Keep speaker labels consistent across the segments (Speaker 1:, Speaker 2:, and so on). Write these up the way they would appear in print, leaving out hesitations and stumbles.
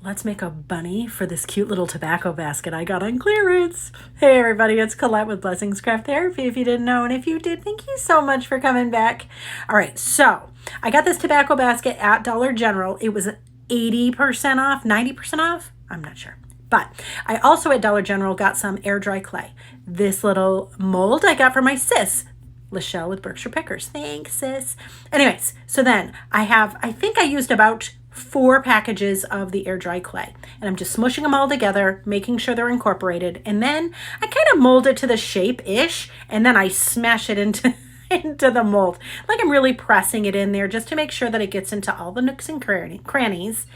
Speaker 1: Let's make a bunny for this cute little tobacco basket I got on clearance. Hey everybody, it's Colette with Blessings Craft Therapy, if you didn't know, and if you did, thank you so much for coming back. All right, so I got this tobacco basket at Dollar General. It was 80% off, 90% off, I'm not sure. But I also at Dollar General got some air dry clay. This little mold I got for my sis, Lachelle with Berkshire Pickers. Thanks, sis. Anyways, so then I think I used about 4 packages of the air dry clay, and I'm just smushing them all together, making sure they're incorporated, and then I kind of mold it to the shape-ish, and then I smash it into into the mold, like I'm really pressing it in there just to make sure that it gets into all the nooks and crannies.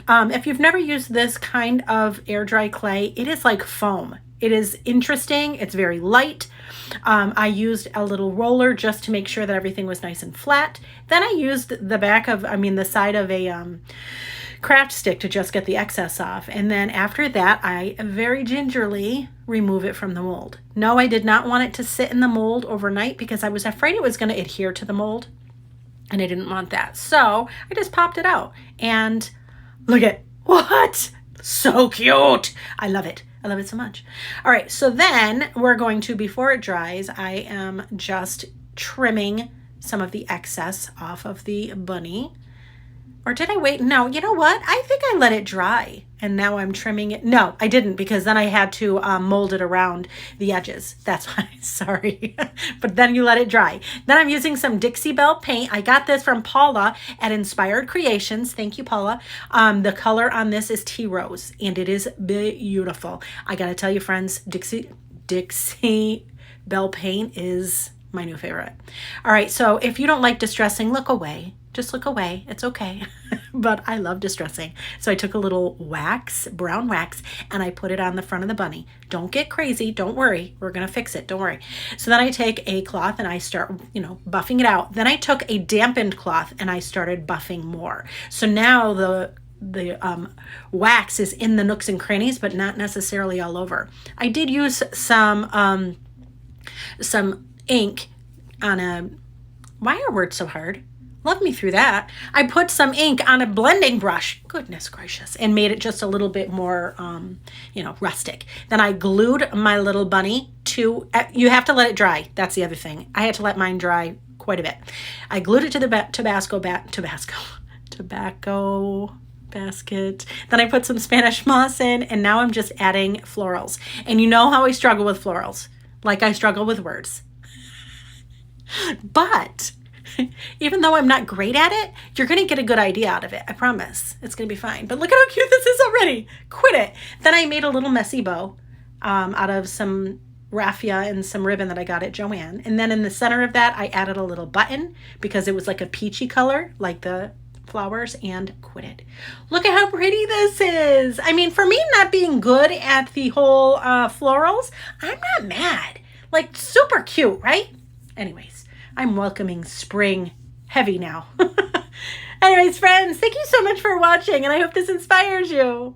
Speaker 1: If you've never used this kind of air dry clay, it is like foam. It is interesting. It's very light. I used a little roller just to make sure that everything was nice and flat. Then I used the side of a craft stick to just get the excess off. And then after that, I very gingerly remove it from the mold. No, I did not want it to sit in the mold overnight because I was afraid it was going to adhere to the mold, and I didn't want that. So I just popped it out, and look at what? So cute. I love it. I love it so much. All right, so then we're going to, before it dries, I am just trimming some of the excess off of the bunny. Or did I wait? No, you know what? I think I let it dry, and now I'm trimming it. No, I didn't, because then I had to mold it around the edges. That's why, sorry. But then you let it dry. Then I'm using some Dixie Belle paint. I got this from Paula at Inspired Creations. Thank you, Paula. The color on this is Tea Rose, and it is beautiful. I got to tell you, friends, Dixie Belle paint is my new favorite. All right, so if you don't like distressing, look away. Just look away. It's okay. But I love distressing. So I took a little wax, brown wax, and I put it on the front of the bunny. Don't get crazy. Don't worry. We're going to fix it. Don't worry. So then I take a cloth and I start, buffing it out. Then I took a dampened cloth and I started buffing more. So now the wax is in the nooks and crannies, but not necessarily all over. I did use some ink on a, why are words so hard? Love me through that. I put some ink on a blending brush, goodness gracious, and made it just a little bit more, rustic. Then I glued my little bunny to, you have to let it dry. That's the other thing. I had to let mine dry quite a bit. I glued it to the tobacco basket. Then I put some Spanish moss in, and now I'm just adding florals. And you know how I struggle with florals, like I struggle with words. But even though I'm not great at it, you're going to get a good idea out of it. I promise. It's going to be fine. But look at how cute this is already. Quit it. Then I made a little messy bow out of some raffia and some ribbon that I got at Joann. And then in the center of that, I added a little button because it was like a peachy color, like the flowers, and quit it. Look at how pretty this is. I mean, for me not being good at the whole florals, I'm not mad. Like, super cute, right? Anyways, I'm welcoming spring heavy now. Anyways, friends, thank you so much for watching, and I hope this inspires you.